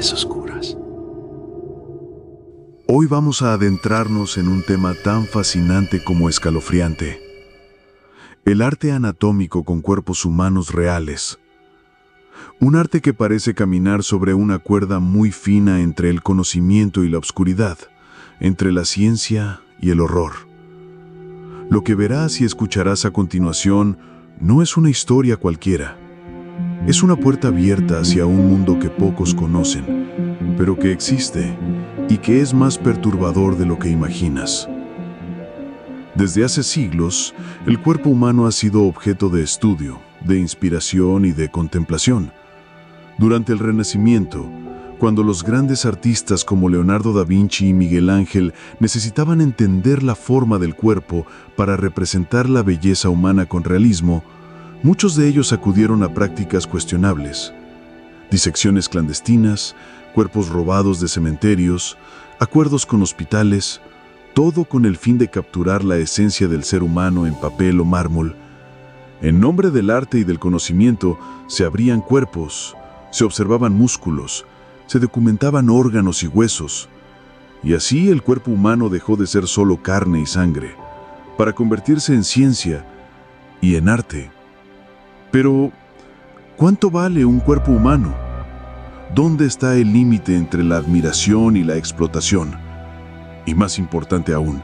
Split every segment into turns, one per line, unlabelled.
paredes oscuras.
Hoy vamos a adentrarnos en un tema tan fascinante como escalofriante: el arte anatómico con cuerpos humanos reales. Un arte que parece caminar sobre una cuerda muy fina entre el conocimiento y la oscuridad, entre la ciencia y el horror. Lo que verás y escucharás a continuación no es una historia cualquiera. Es una puerta abierta hacia un mundo que pocos conocen, pero que existe y que es más perturbador de lo que imaginas. Desde hace siglos, el cuerpo humano ha sido objeto de estudio, de inspiración y de contemplación. Durante el Renacimiento, cuando los grandes artistas como Leonardo da Vinci y Miguel Ángel necesitaban entender la forma del cuerpo para representar la belleza humana con realismo, muchos de ellos acudieron a prácticas cuestionables: disecciones clandestinas, cuerpos robados de cementerios, acuerdos con hospitales, todo con el fin de capturar la esencia del ser humano en papel o mármol. En nombre del arte y del conocimiento, se abrían cuerpos, se observaban músculos, se documentaban órganos y huesos, y así el cuerpo humano dejó de ser solo carne y sangre, para convertirse en ciencia y en arte. Pero, ¿cuánto vale un cuerpo humano? ¿Dónde está el límite entre la admiración y la explotación? Y más importante aún,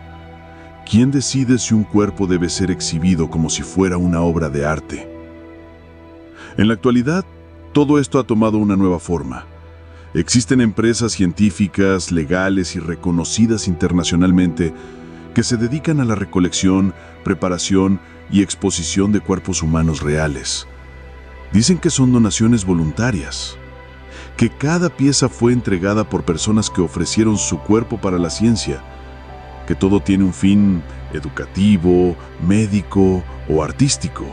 ¿quién decide si un cuerpo debe ser exhibido como si fuera una obra de arte? En la actualidad, todo esto ha tomado una nueva forma. Existen empresas científicas, legales y reconocidas internacionalmente que se dedican a la recolección, preparación y exposición de cuerpos humanos reales. Dicen que son donaciones voluntarias, que cada pieza fue entregada por personas que ofrecieron su cuerpo para la ciencia, que todo tiene un fin educativo, médico o artístico.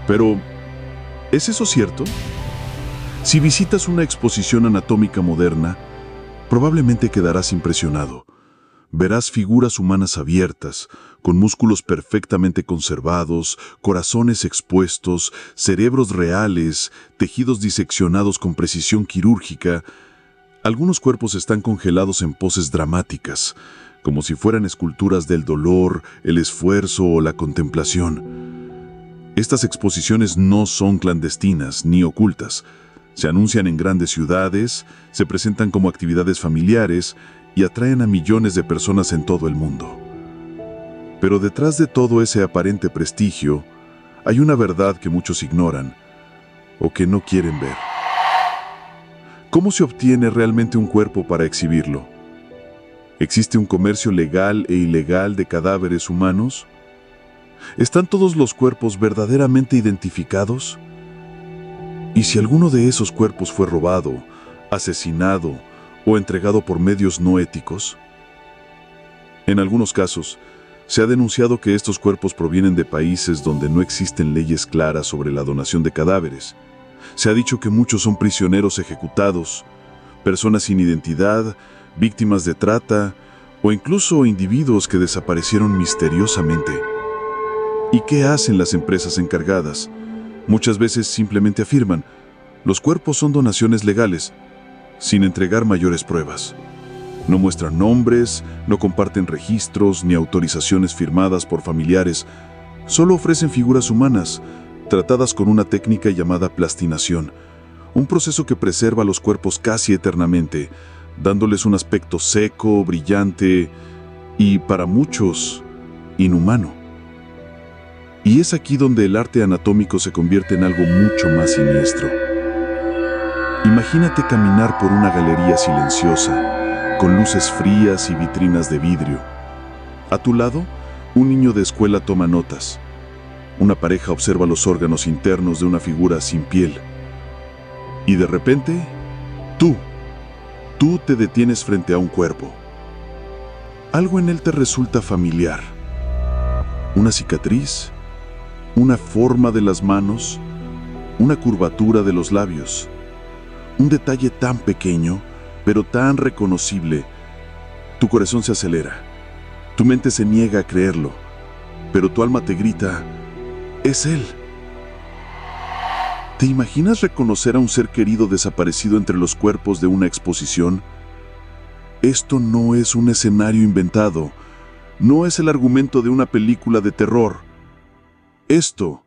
Pero, ¿es eso cierto? Si visitas una exposición anatómica moderna, probablemente quedarás impresionado. Verás figuras humanas abiertas, con músculos perfectamente conservados, corazones expuestos, cerebros reales, tejidos diseccionados con precisión quirúrgica. Algunos cuerpos están congelados en poses dramáticas, como si fueran esculturas del dolor, el esfuerzo o la contemplación. Estas exposiciones no son clandestinas ni ocultas. Se anuncian en grandes ciudades, se presentan como actividades familiares y atraen a millones de personas en todo el mundo. Pero detrás de todo ese aparente prestigio, hay una verdad que muchos ignoran o que no quieren ver. ¿Cómo se obtiene realmente un cuerpo para exhibirlo? ¿Existe un comercio legal e ilegal de cadáveres humanos? ¿Están todos los cuerpos verdaderamente identificados? ¿Y si alguno de esos cuerpos fue robado, asesinado o entregado por medios no éticos? En algunos casos, se ha denunciado que estos cuerpos provienen de países donde no existen leyes claras sobre la donación de cadáveres. Se ha dicho que muchos son prisioneros ejecutados, personas sin identidad, víctimas de trata o incluso individuos que desaparecieron misteriosamente. ¿Y qué hacen las empresas encargadas? Muchas veces simplemente afirman: los cuerpos son donaciones legales, sin entregar mayores pruebas. No muestran nombres, no comparten registros ni autorizaciones firmadas por familiares. Solo ofrecen figuras humanas, tratadas con una técnica llamada plastinación, un proceso que preserva los cuerpos casi eternamente, dándoles un aspecto seco, brillante y, para muchos, inhumano. Y es aquí donde el arte anatómico se convierte en algo mucho más siniestro. Imagínate caminar por una galería silenciosa, con luces frías y vitrinas de vidrio. A tu lado, un niño de escuela toma notas. Una pareja observa los órganos internos de una figura sin piel. Y de repente, tú te detienes frente a un cuerpo. Algo en él te resulta familiar. Una cicatriz, una forma de las manos, una curvatura de los labios. Un detalle tan pequeño, pero tan reconocible. Tu corazón se acelera. Tu mente se niega a creerlo, pero tu alma te grita: ¡es él! ¿Te imaginas reconocer a un ser querido desaparecido entre los cuerpos de una exposición? Esto no es un escenario inventado, no es el argumento de una película de terror. Esto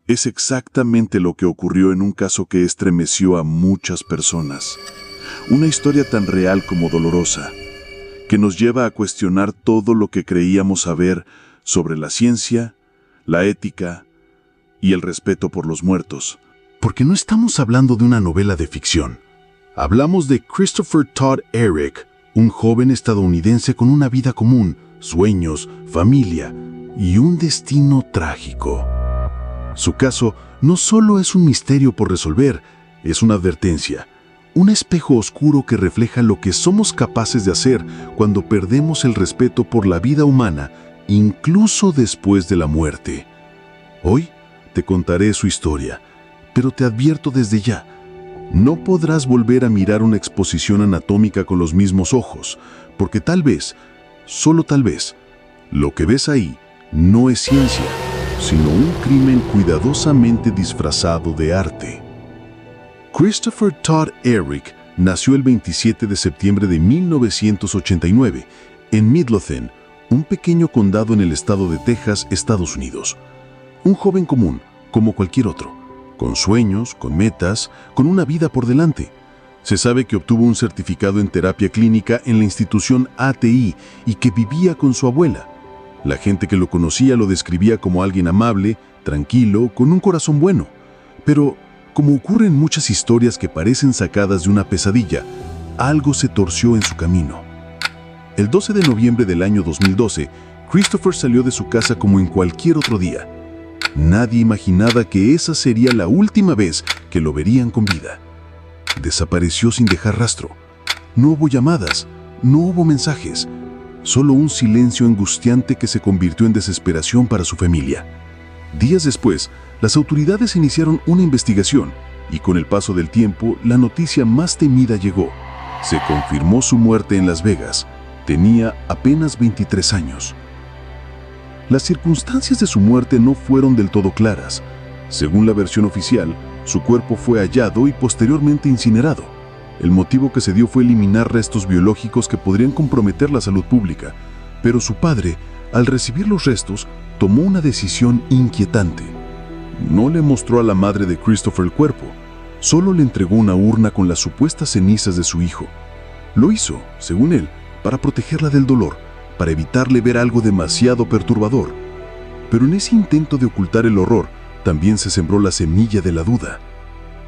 es exactamente lo que ocurrió en un caso que estremeció a muchas personas. Una historia tan real como dolorosa, que nos lleva a cuestionar todo lo que creíamos saber sobre la ciencia, la ética y el respeto por los muertos. Porque no estamos hablando de una novela de ficción. Hablamos de Christopher Todd Eric, un joven estadounidense con una vida común, sueños, familia y un destino trágico. Su caso no solo es un misterio por resolver, es una advertencia, un espejo oscuro que refleja lo que somos capaces de hacer cuando perdemos el respeto por la vida humana, incluso después de la muerte. Hoy te contaré su historia, pero te advierto desde ya, no podrás volver a mirar una exposición anatómica con los mismos ojos, porque tal vez, solo tal vez, lo que ves ahí no es ciencia, sino un crimen cuidadosamente disfrazado de arte. Christopher Todd Eric nació el 27 de septiembre de 1989 en Midlothian, un pequeño condado en el estado de Texas, Estados Unidos. Un joven común, como cualquier otro, con sueños, con metas, con una vida por delante. Se sabe que obtuvo un certificado en terapia clínica en la institución ATI y que vivía con su abuela. La gente que lo conocía lo describía como alguien amable, tranquilo, con un corazón bueno. Pero, como ocurre en muchas historias que parecen sacadas de una pesadilla, algo se torció en su camino. El 12 de noviembre del año 2012, Christopher salió de su casa como en cualquier otro día. Nadie imaginaba que esa sería la última vez que lo verían con vida. Desapareció sin dejar rastro. No hubo llamadas, no hubo mensajes, solo un silencio angustiante que se convirtió en desesperación para su familia. Días después, las autoridades iniciaron una investigación y con el paso del tiempo, la noticia más temida llegó. Se confirmó su muerte en Las Vegas. Tenía apenas 23 años. Las circunstancias de su muerte no fueron del todo claras. Según la versión oficial, su cuerpo fue hallado y posteriormente incinerado. El motivo que se dio fue eliminar restos biológicos que podrían comprometer la salud pública, pero su padre, al recibir los restos, tomó una decisión inquietante. No le mostró a la madre de Christopher el cuerpo, solo le entregó una urna con las supuestas cenizas de su hijo. Lo hizo, según él, para protegerla del dolor, para evitarle ver algo demasiado perturbador. Pero en ese intento de ocultar el horror, también se sembró la semilla de la duda.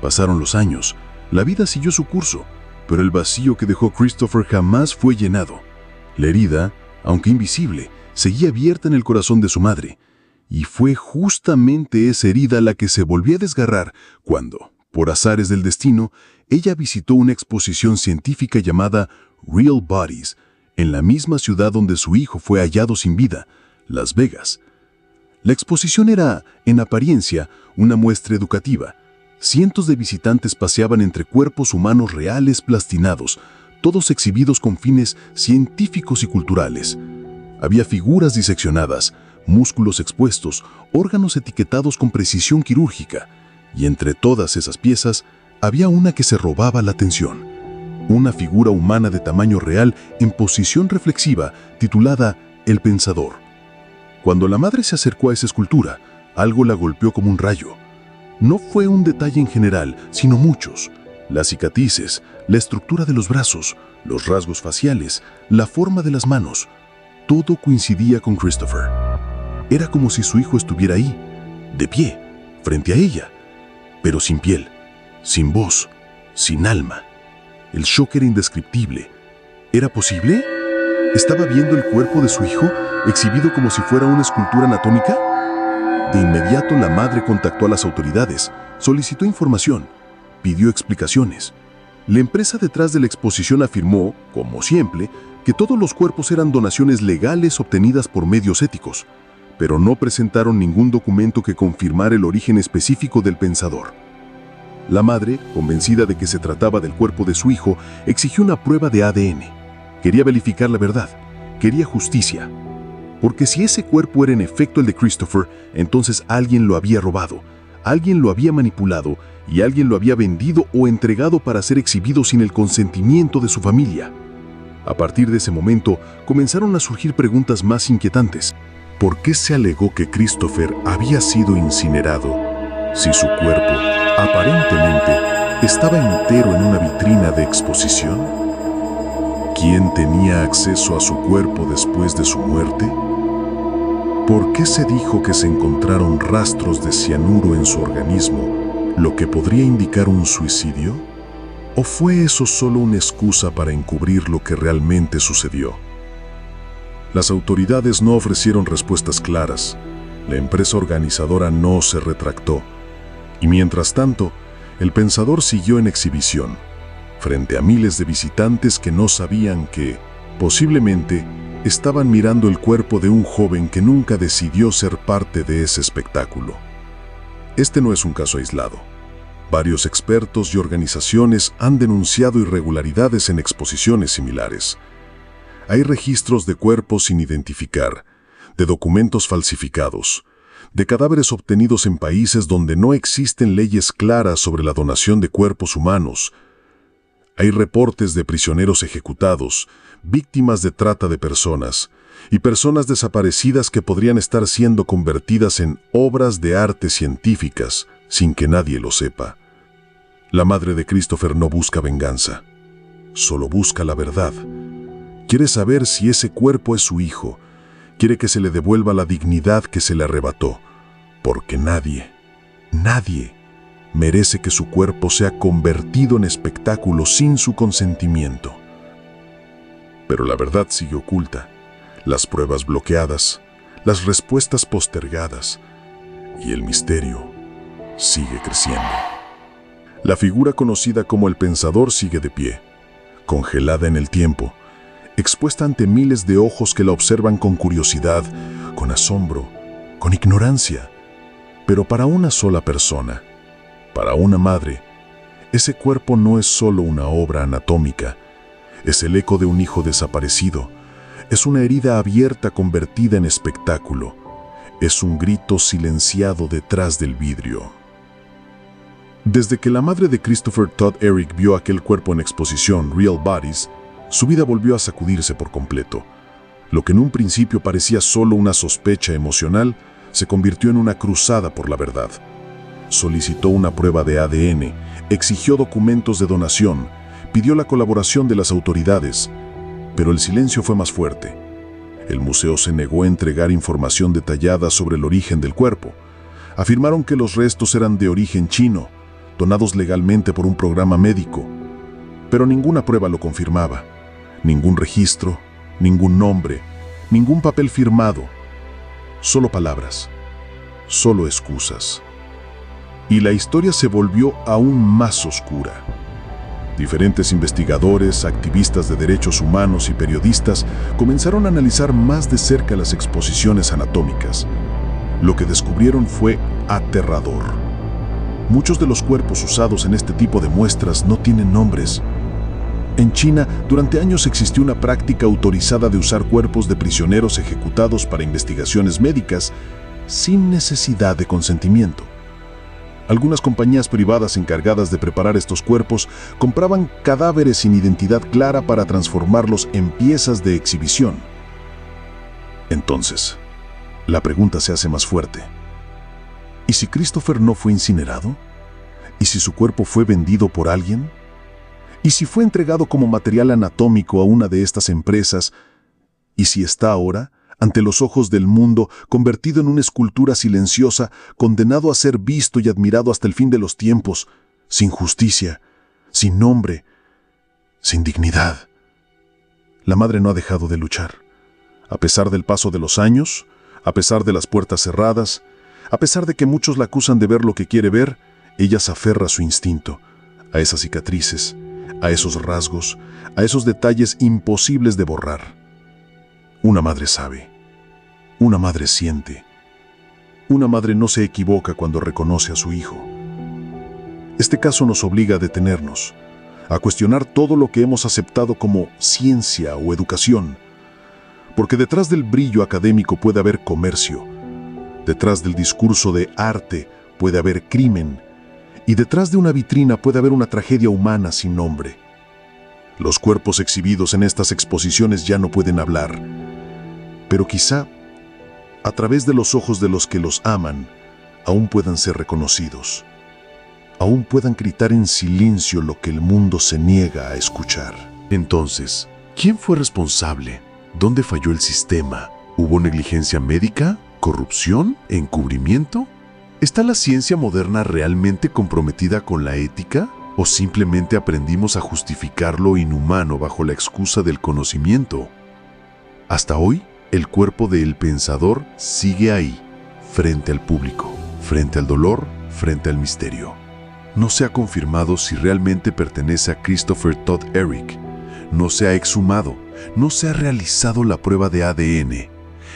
Pasaron los años, la vida siguió su curso, pero el vacío que dejó Christopher jamás fue llenado. La herida, aunque invisible, seguía abierta en el corazón de su madre, y fue justamente esa herida la que se volvió a desgarrar cuando, por azares del destino, ella visitó una exposición científica llamada Real Bodies, en la misma ciudad donde su hijo fue hallado sin vida, Las Vegas. La exposición era, en apariencia, una muestra educativa. Cientos de visitantes paseaban entre cuerpos humanos reales plastinados, todos exhibidos con fines científicos y culturales. Había figuras diseccionadas, músculos expuestos, órganos etiquetados con precisión quirúrgica, y entre todas esas piezas había una que se robaba la atención. Una figura humana de tamaño real en posición reflexiva, titulada El Pensador. Cuando la madre se acercó a esa escultura, algo la golpeó como un rayo. No fue un detalle en general, sino muchos. Las cicatrices, la estructura de los brazos, los rasgos faciales, la forma de las manos. Todo coincidía con Christopher. Era como si su hijo estuviera ahí, de pie, frente a ella, pero sin piel, sin voz, sin alma. El shock era indescriptible. ¿Era posible? ¿Estaba viendo el cuerpo de su hijo, exhibido como si fuera una escultura anatómica? De inmediato la madre contactó a las autoridades, solicitó información, pidió explicaciones. La empresa detrás de la exposición afirmó, como siempre, que todos los cuerpos eran donaciones legales obtenidas por medios éticos, pero no presentaron ningún documento que confirmara el origen específico del pensador. La madre, convencida de que se trataba del cuerpo de su hijo, exigió una prueba de ADN. Quería verificar la verdad, quería justicia. Porque si ese cuerpo era en efecto el de Christopher, entonces alguien lo había robado.
Alguien lo había manipulado y alguien lo había vendido o entregado para ser exhibido sin el consentimiento de su familia. A partir de ese momento, comenzaron a surgir preguntas más inquietantes. ¿Por qué se alegó que Christopher había sido incinerado si su cuerpo, aparentemente, estaba entero en una vitrina de exposición? ¿Quién tenía acceso a su cuerpo después de su muerte? ¿Por qué se dijo que se encontraron rastros de cianuro en su organismo, lo que podría indicar un suicidio? ¿O fue eso solo una excusa para encubrir lo que realmente sucedió? Las autoridades no ofrecieron respuestas claras, la empresa organizadora no se retractó, y mientras tanto, el pensador siguió en exhibición, frente a miles de visitantes que no sabían que, posiblemente, estaban mirando el cuerpo de un joven que nunca decidió ser parte de ese espectáculo. Este no es un caso aislado. Varios expertos y organizaciones han denunciado irregularidades en exposiciones similares. Hay registros de cuerpos sin identificar, de documentos falsificados, de cadáveres obtenidos en países donde no existen leyes claras sobre la donación de cuerpos humanos. Hay reportes de prisioneros ejecutados, víctimas de trata de personas y personas desaparecidas que podrían estar siendo convertidas en obras de arte científicas sin que nadie lo sepa. La madre de Christopher no busca venganza, solo busca la verdad. Quiere saber si ese cuerpo es su hijo, quiere que se le devuelva la dignidad que se le arrebató, porque nadie merece que su cuerpo sea convertido en espectáculo sin su consentimiento. Pero la verdad sigue oculta, las pruebas bloqueadas, las respuestas postergadas, y el misterio sigue creciendo. La figura conocida como el pensador sigue de pie, congelada en el tiempo, expuesta ante miles de ojos que la observan con curiosidad, con asombro, con ignorancia. Pero para una sola persona, para una madre, ese cuerpo no es solo una obra anatómica, es el eco de un hijo desaparecido, es una herida abierta convertida en espectáculo, es un grito silenciado detrás del vidrio. Desde que la madre de Christopher Todd Eric vio aquel cuerpo en exposición, Real Bodies, su vida volvió a sacudirse por completo. Lo que en un principio parecía solo una sospecha emocional, se convirtió en una cruzada por la verdad. Solicitó una prueba de ADN, exigió documentos de donación, pidió la colaboración de las autoridades, pero el silencio fue más fuerte. El museo se negó a entregar información detallada sobre el origen del cuerpo. Afirmaron que los restos eran de origen chino, donados legalmente por un programa médico, pero ninguna prueba lo confirmaba. Ningún registro, ningún nombre, ningún papel firmado. Solo palabras, solo excusas. Y la historia se volvió aún más oscura. Diferentes investigadores, activistas de derechos humanos y periodistas comenzaron a analizar más de cerca las exposiciones anatómicas. Lo que descubrieron fue aterrador. Muchos de los cuerpos usados en este tipo de muestras no tienen nombres. En China, durante años existió una práctica autorizada de usar cuerpos de prisioneros ejecutados para investigaciones médicas sin necesidad de consentimiento. Algunas compañías privadas encargadas de preparar estos cuerpos compraban cadáveres sin identidad clara para transformarlos en piezas de exhibición. Entonces, la pregunta se hace más fuerte. ¿Y si Christopher no fue incinerado? ¿Y si su cuerpo fue vendido por alguien? ¿Y si fue entregado como material anatómico a una de estas empresas? ¿Y si está ahora, ante los ojos del mundo, convertido en una escultura silenciosa, condenado a ser visto y admirado hasta el fin de los tiempos, sin justicia, sin nombre, sin dignidad? La madre no ha dejado de luchar. A pesar del paso de los años, a pesar de las puertas cerradas, a pesar de que muchos la acusan de ver lo que quiere ver, ella se aferra a su instinto, a esas cicatrices, a esos rasgos, a esos detalles imposibles de borrar. Una madre sabe, una madre siente, una madre no se equivoca cuando reconoce a su hijo. Este caso nos obliga a detenernos, a cuestionar todo lo que hemos aceptado como ciencia o educación, porque detrás del brillo académico puede haber comercio, detrás del discurso de arte puede haber crimen, y detrás de una vitrina puede haber una tragedia humana sin nombre. Los cuerpos exhibidos en estas exposiciones ya no pueden hablar, pero quizá, a través de los ojos de los que los aman, aún puedan ser reconocidos. Aún puedan gritar en silencio lo que el mundo se niega a escuchar.
Entonces, ¿quién fue responsable? ¿Dónde falló el sistema? ¿Hubo negligencia médica? ¿Corrupción? ¿Encubrimiento? ¿Está la ciencia moderna realmente comprometida con la ética? ¿O simplemente aprendimos a justificar lo inhumano bajo la excusa del conocimiento? Hasta hoy, el cuerpo del pensador sigue ahí, frente al público, frente al dolor, frente al misterio. No se ha confirmado si realmente pertenece a Christopher Todd Eric. No se ha exhumado, no se ha realizado la prueba de ADN.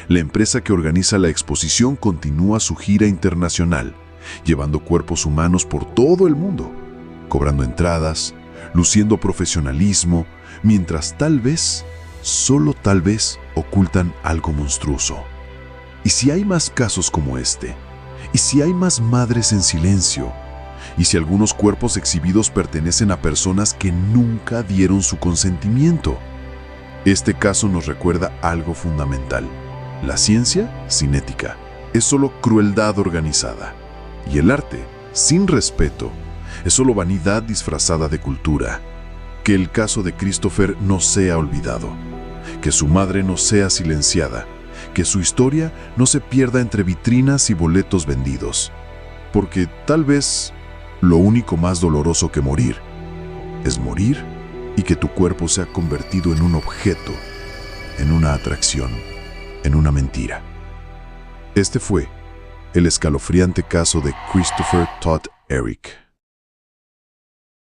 La empresa que organiza la exposición continúa su gira internacional, llevando cuerpos humanos por todo el mundo, cobrando entradas, luciendo profesionalismo, mientras tal vez, solo tal vez, ocultan algo monstruoso. ¿Y si hay más casos como este? ¿Y si hay más madres en silencio? ¿Y si algunos cuerpos exhibidos pertenecen a personas que nunca dieron su consentimiento? Este caso nos recuerda algo fundamental. La ciencia, sin ética, es solo crueldad organizada. Y el arte, sin respeto, es solo vanidad disfrazada de cultura. Que el caso de Christopher no sea olvidado. Que su madre no sea silenciada. Que su historia no se pierda entre vitrinas y boletos vendidos. Porque tal vez lo único más doloroso que morir es morir y que tu cuerpo sea convertido en un objeto, en una atracción, en una mentira. Este fue el escalofriante caso de Christopher Todd Eric.